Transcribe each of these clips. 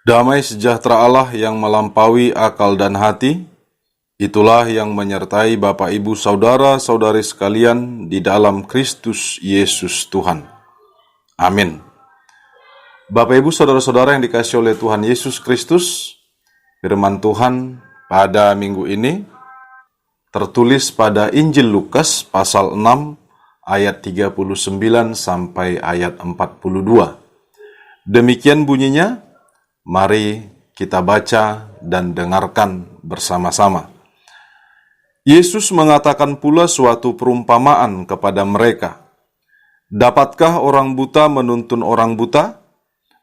Damai sejahtera Allah yang melampaui akal dan hati, itulah yang menyertai Bapak Ibu Saudara-saudari sekalian di dalam Kristus Yesus Tuhan. Amin. Bapak Ibu Saudara-saudara yang dikasihi oleh Tuhan Yesus Kristus, firman Tuhan pada minggu ini tertulis pada Injil Lukas pasal 6 ayat 39 sampai ayat 42. Demikian bunyinya. Mari kita baca dan dengarkan bersama-sama. Yesus mengatakan pula suatu perumpamaan kepada mereka. Dapatkah orang buta menuntun orang buta?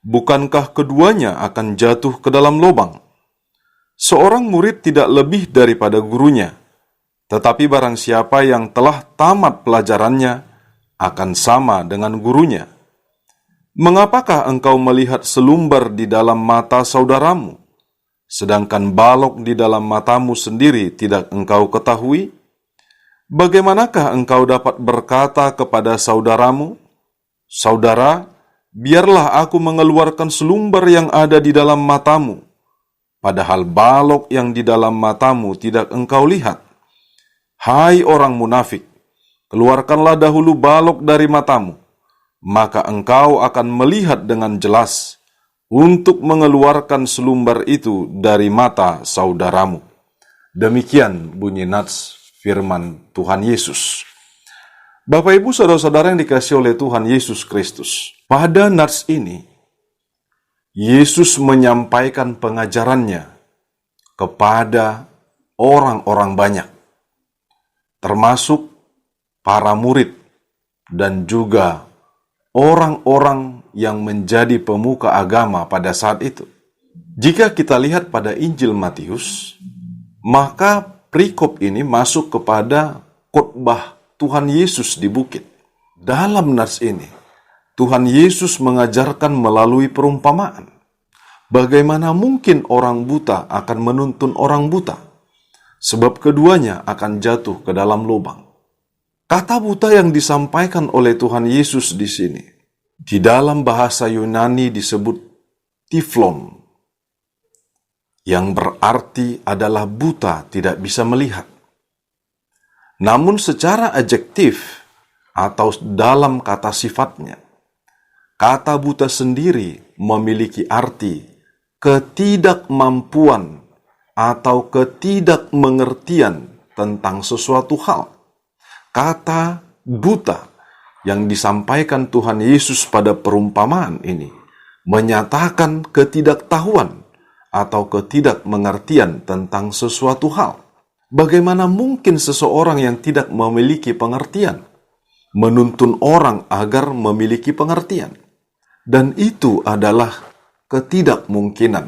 Bukankah keduanya akan jatuh ke dalam lubang? Seorang murid tidak lebih daripada gurunya, tetapi barang siapa yang telah tamat pelajarannya akan sama dengan gurunya. Mengapakah engkau melihat selumbar di dalam mata saudaramu, sedangkan balok di dalam matamu sendiri tidak engkau ketahui? Bagaimanakah engkau dapat berkata kepada saudaramu, "Saudara, biarlah aku mengeluarkan selumbar yang ada di dalam matamu," padahal balok yang di dalam matamu tidak engkau lihat? Hai orang munafik, keluarkanlah dahulu balok dari matamu, maka engkau akan melihat dengan jelas untuk mengeluarkan selumbar itu dari mata saudaramu. Demikian bunyi nats firman Tuhan Yesus. Bapak Ibu Saudara-saudara yang dikasihi oleh Tuhan Yesus Kristus, pada nats ini Yesus menyampaikan pengajarannya kepada orang-orang banyak, termasuk para murid dan juga orang-orang yang menjadi pemuka agama pada saat itu. Jika kita lihat pada Injil Matius, maka perikop ini masuk kepada khotbah Tuhan Yesus di bukit. Dalam nats ini, Tuhan Yesus mengajarkan melalui perumpamaan. Bagaimana mungkin orang buta akan menuntun orang buta? Sebab keduanya akan jatuh ke dalam lubang. Kata buta yang disampaikan oleh Tuhan Yesus di sini, di dalam bahasa Yunani disebut tiflon, yang berarti adalah buta tidak bisa melihat. Namun secara adjektif atau dalam kata sifatnya, kata buta sendiri memiliki arti ketidakmampuan atau ketidakmengertian tentang sesuatu hal. Kata buta yang disampaikan Tuhan Yesus pada perumpamaan ini menyatakan ketidaktahuan atau ketidakmengertian tentang sesuatu hal. Bagaimana mungkin seseorang yang tidak memiliki pengertian menuntun orang agar memiliki pengertian? Dan itu adalah ketidakmungkinan.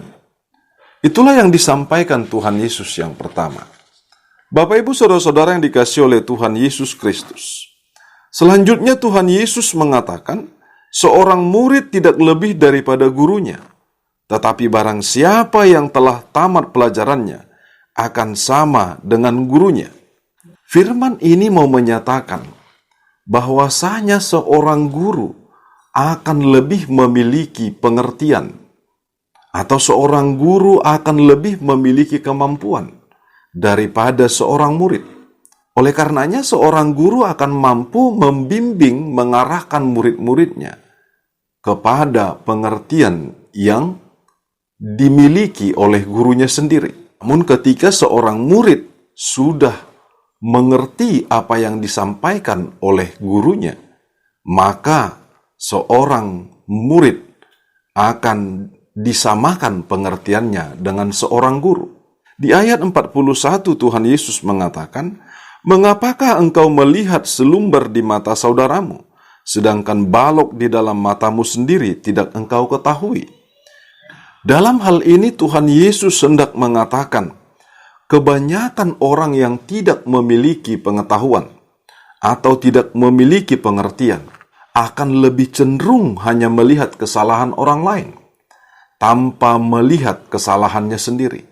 Itulah yang disampaikan Tuhan Yesus yang pertama. Bapak Ibu Saudara-saudara yang dikasihi oleh Tuhan Yesus Kristus. Selanjutnya Tuhan Yesus mengatakan, seorang murid tidak lebih daripada gurunya, tetapi barang siapa yang telah tamat pelajarannya akan sama dengan gurunya. Firman ini mau menyatakan bahwasanya seorang guru akan lebih memiliki pengertian, atau seorang guru akan lebih memiliki kemampuan daripada seorang murid. Oleh karenanya seorang guru akan mampu membimbing, mengarahkan murid-muridnya kepada pengertian yang dimiliki oleh gurunya sendiri. Namun ketika seorang murid sudah mengerti apa yang disampaikan oleh gurunya, maka seorang murid akan disamakan pengertiannya dengan seorang guru. Di ayat 41 Tuhan Yesus mengatakan, "Mengapakah engkau melihat selumbar di mata saudaramu, sedangkan balok di dalam matamu sendiri tidak engkau ketahui?" Dalam hal ini Tuhan Yesus hendak mengatakan, kebanyakan orang yang tidak memiliki pengetahuan atau tidak memiliki pengertian akan lebih cenderung hanya melihat kesalahan orang lain tanpa melihat kesalahannya sendiri.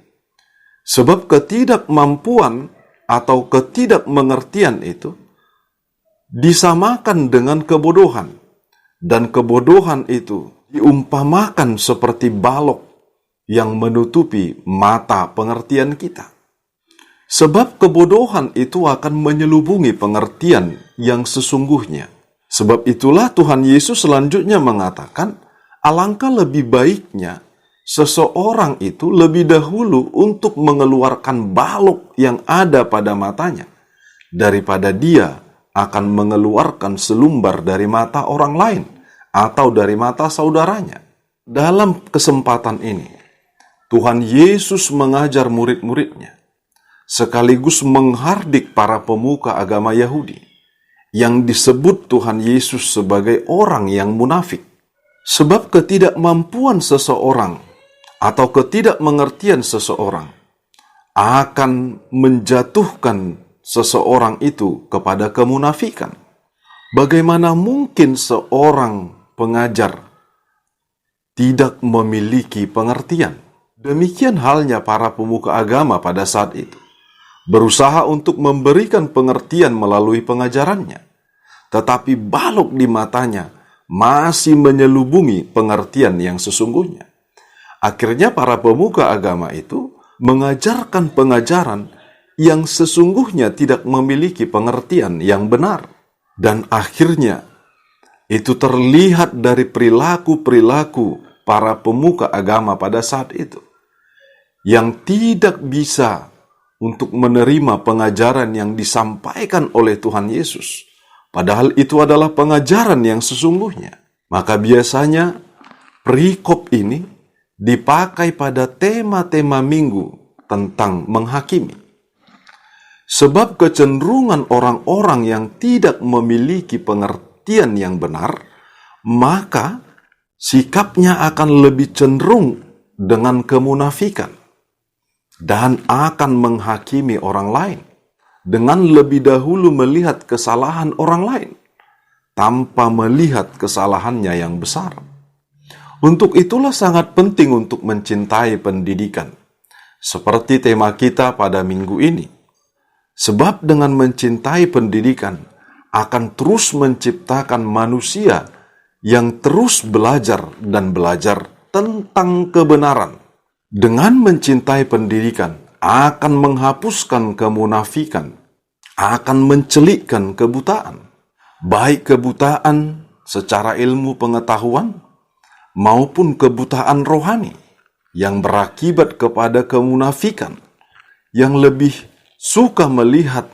Sebab ketidakmampuan atau ketidakmengertian itu disamakan dengan kebodohan, dan kebodohan itu diumpamakan seperti balok yang menutupi mata pengertian kita. Sebab kebodohan itu akan menyelubungi pengertian yang sesungguhnya. Sebab itulah Tuhan Yesus selanjutnya mengatakan, alangkah lebih baiknya seseorang itu lebih dahulu untuk mengeluarkan balok yang ada pada matanya, daripada dia akan mengeluarkan selumbar dari mata orang lain atau dari mata saudaranya. Dalam kesempatan ini, Tuhan Yesus mengajar murid-muridnya, sekaligus menghardik para pemuka agama Yahudi yang disebut Tuhan Yesus sebagai orang yang munafik. Sebab ketidakmampuan seseorang atau ketidakmengertian seseorang akan menjatuhkan seseorang itu kepada kemunafikan. Bagaimana mungkin seorang pengajar tidak memiliki pengertian? Demikian halnya para pemuka agama pada saat itu, berusaha untuk memberikan pengertian melalui pengajarannya, tetapi balok di matanya masih menyelubungi pengertian yang sesungguhnya. Akhirnya para pemuka agama itu mengajarkan pengajaran yang sesungguhnya tidak memiliki pengertian yang benar. Dan akhirnya itu terlihat dari perilaku-perilaku para pemuka agama pada saat itu, yang tidak bisa untuk menerima pengajaran yang disampaikan oleh Tuhan Yesus, padahal itu adalah pengajaran yang sesungguhnya. Maka biasanya perikop ini dipakai pada tema-tema minggu tentang menghakimi. Sebab kecenderungan orang-orang yang tidak memiliki pengertian yang benar, maka sikapnya akan lebih cenderung dengan kemunafikan dan akan menghakimi orang lain dengan lebih dahulu melihat kesalahan orang lain tanpa melihat kesalahannya yang besar. Untuk itulah sangat penting untuk mencintai pendidikan, seperti tema kita pada minggu ini. Sebab dengan mencintai pendidikan akan terus menciptakan manusia yang terus belajar dan belajar tentang kebenaran. Dengan mencintai pendidikan akan menghapuskan kemunafikan, akan mencelikkan kebutaan, baik kebutaan secara ilmu pengetahuan maupun kebutaan rohani yang berakibat kepada kemunafikan, yang lebih suka melihat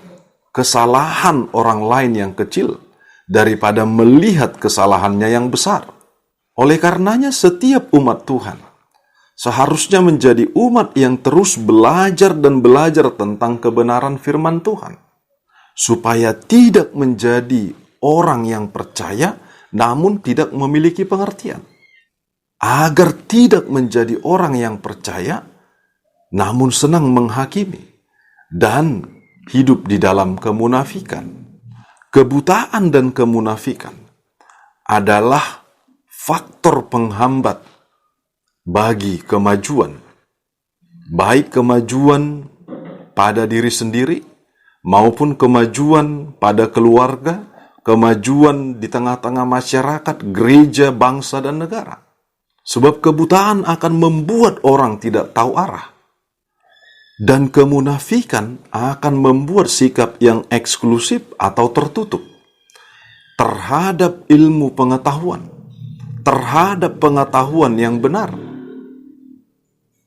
kesalahan orang lain yang kecil daripada melihat kesalahannya yang besar. Oleh karenanya setiap umat Tuhan seharusnya menjadi umat yang terus belajar dan belajar tentang kebenaran firman Tuhan, supaya tidak menjadi orang yang percaya namun tidak memiliki pengertian. Agar tidak menjadi orang yang percaya namun senang menghakimi dan hidup di dalam kemunafikan. Kebutaan dan kemunafikan adalah faktor penghambat bagi kemajuan, baik kemajuan pada diri sendiri maupun kemajuan pada keluarga, kemajuan di tengah-tengah masyarakat, gereja, bangsa, dan negara. Sebab kebutaan akan membuat orang tidak tahu arah, dan kemunafikan akan membuat sikap yang eksklusif atau tertutup terhadap ilmu pengetahuan, terhadap pengetahuan yang benar.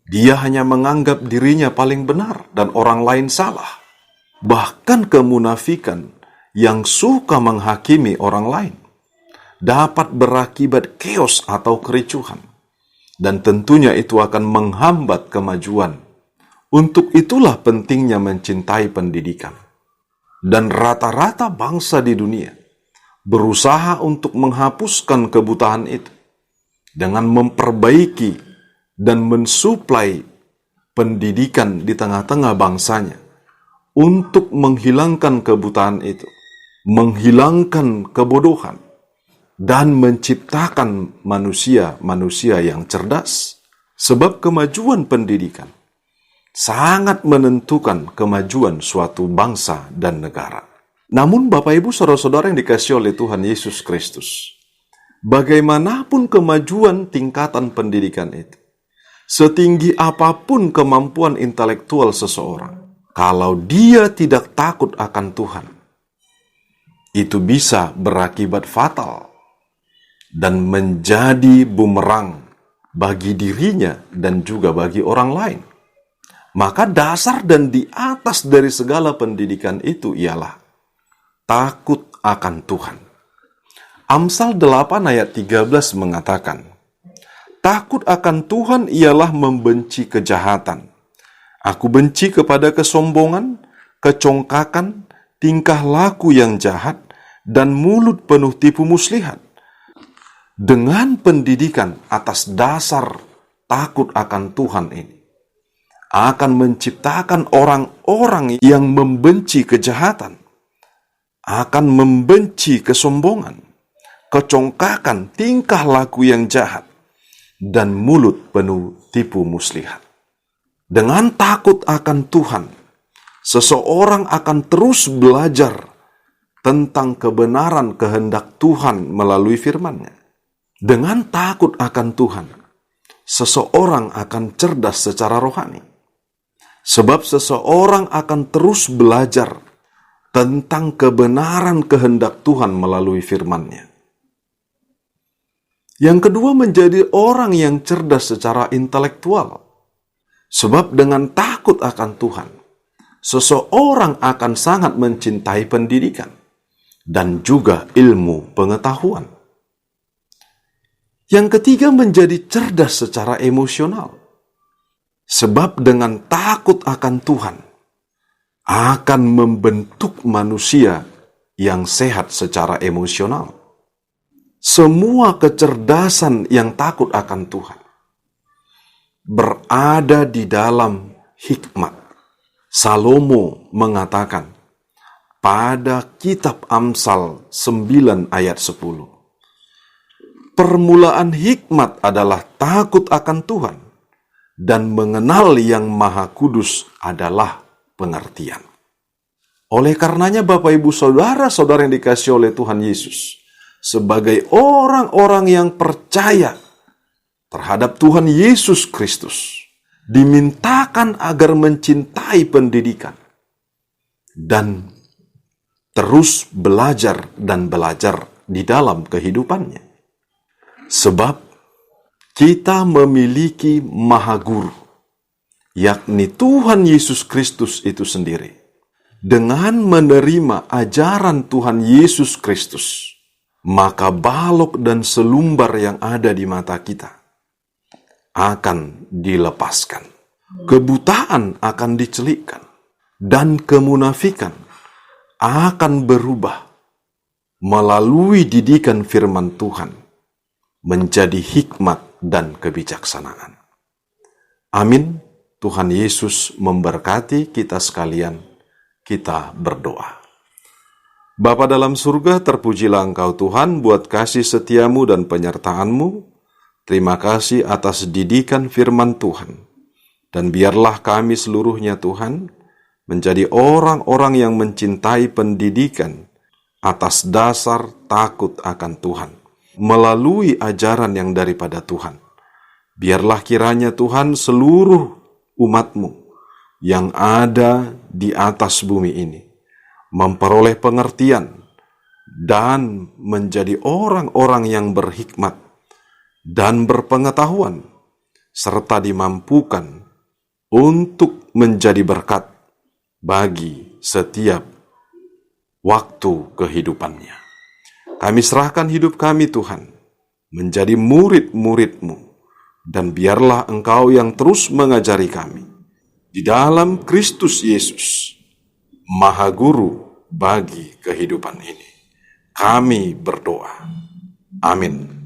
Dia hanya menganggap dirinya paling benar dan orang lain salah. Bahkan kemunafikan yang suka menghakimi orang lain dapat berakibat chaos atau kericuhan. Dan tentunya itu akan menghambat kemajuan. Untuk itulah pentingnya mencintai pendidikan. Dan rata-rata bangsa di dunia berusaha untuk menghapuskan kebutaan itu dengan memperbaiki dan mensuplai pendidikan di tengah-tengah bangsanya untuk menghilangkan kebutaan itu, menghilangkan kebodohan, dan menciptakan manusia-manusia yang cerdas. Sebab kemajuan pendidikan sangat menentukan kemajuan suatu bangsa dan negara. Namun Bapak Ibu Saudara-saudara yang dikasihi oleh Tuhan Yesus Kristus, bagaimanapun kemajuan tingkatan pendidikan itu, Setinggi apapun kemampuan intelektual seseorang, kalau dia tidak takut akan Tuhan, itu bisa berakibat fatal dan menjadi bumerang bagi dirinya dan juga bagi orang lain. Maka dasar dan di atas dari segala pendidikan itu ialah takut akan Tuhan. Amsal 8 ayat 13 mengatakan, takut akan Tuhan ialah membenci kejahatan. Aku benci kepada kesombongan, kecongkakan, tingkah laku yang jahat, dan mulut penuh tipu muslihat. Dengan pendidikan atas dasar takut akan Tuhan ini, akan menciptakan orang-orang yang membenci kejahatan, akan membenci kesombongan, kecongkakan, tingkah laku yang jahat, dan mulut penuh tipu muslihat. Dengan takut akan Tuhan, seseorang akan terus belajar tentang kebenaran kehendak Tuhan melalui firman-Nya. Dengan takut akan Tuhan, seseorang akan cerdas secara rohani. Sebab seseorang akan terus belajar tentang kebenaran kehendak Tuhan melalui firman-Nya. Yang kedua, menjadi orang yang cerdas secara intelektual. Sebab dengan takut akan Tuhan, seseorang akan sangat mencintai pendidikan dan juga ilmu pengetahuan. Yang ketiga, menjadi cerdas secara emosional. Sebab dengan takut akan Tuhan, akan membentuk manusia yang sehat secara emosional. Semua kecerdasan yang takut akan Tuhan berada di dalam hikmat. Salomo mengatakan pada kitab Amsal 9 ayat 10, permulaan hikmat adalah takut akan Tuhan, dan mengenal yang Maha Kudus adalah pengertian. Oleh karenanya Bapak Ibu Saudara-saudara yang dikasihi oleh Tuhan Yesus, sebagai orang-orang yang percaya terhadap Tuhan Yesus Kristus, dimintakan agar mencintai pendidikan dan terus belajar dan belajar di dalam kehidupannya. Sebab kita memiliki Maha Guru, yakni Tuhan Yesus Kristus itu sendiri. Dengan menerima ajaran Tuhan Yesus Kristus, maka balok dan selumbar yang ada di mata kita akan dilepaskan. Kebutaan akan dicelikkan, dan kemunafikan akan berubah melalui didikan firman Tuhan menjadi hikmat dan kebijaksanaan. Amin. Tuhan Yesus memberkati kita sekalian. Kita berdoa. Bapa dalam surga, terpujilah Engkau Tuhan buat kasih setiamu dan penyertaan-Mu. Terima kasih atas didikan firman Tuhan. Dan biarlah kami seluruhnya Tuhan menjadi orang-orang yang mencintai pendidikan atas dasar takut akan Tuhan, melalui ajaran yang daripada Tuhan. Biarlah kiranya Tuhan seluruh umat-Mu yang ada di atas bumi ini memperoleh pengertian dan menjadi orang-orang yang berhikmat dan berpengetahuan, serta dimampukan untuk menjadi berkat bagi setiap waktu kehidupannya. Kami serahkan hidup kami Tuhan menjadi murid-murid-Mu, dan biarlah Engkau yang terus mengajari kami di dalam Kristus Yesus, Maha Guru bagi kehidupan ini. Kami berdoa. Amin.